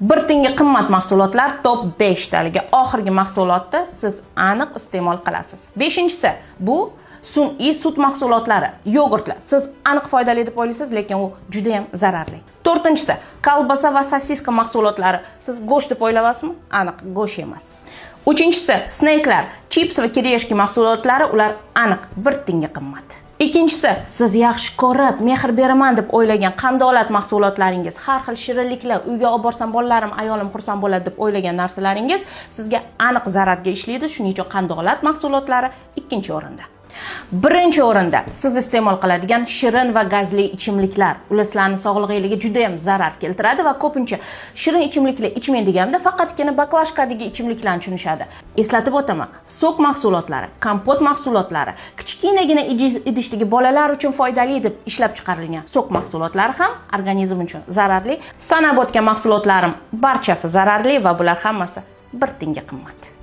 Bir tiyinga qimmat mahsulotlar top 5 taligi. Oxirgi mahsulotni siz aniq iste'mol qilasiz. 5-inchisi bu sun'iy sut mahsulotlari, yogurtlar. Siz aniq foydali deb o'ylaysiz, lekin u juda ham zararli. 4-inchisi kolbasa va sosiska mahsulotlari. Siz go'sht deb o'ylayapsizmi? Aniq go'sht emas. 3-inchisi snakelar, chips va kireshki mahsulotlari, ular aniq 1 tiyinga qimmat. Ikkinchisi, siz yaxshi ko'rib, mehr beraman deb o'ylagan qandolat mahsulotlaringiz, har xil shirinliklar, uyga olib borsam bolalarim, ayolim xursand bo'ladi deb o'ylagan narsalaringiz sizga aniq zararga ishlaydi. Shuning uchun qandolat mahsulotlari ikkinchi o'rinda. Birinchi o'rinda siz iste'mol qiladigan shirin va gazli ichimliklar. Ular sizlarning sog'lig'ingizga juda ham zarar keltiradi va ko'pincha shirin ichimliklar ichmang deganimda faqatgina baklashkadagi ichimliklarni tushunishadi. Eslatib o'taman, sok mahsulotlari, kompot mahsulotlari, kichkinagina idishdagi bolalar uchun foydali deb ishlab chiqarilgan sok mahsulotlari ham organizm uchun zararli. Sanab o'tgan mahsulotlarim barchasi zararli va bular hammasi 1 tiyinga qimmat.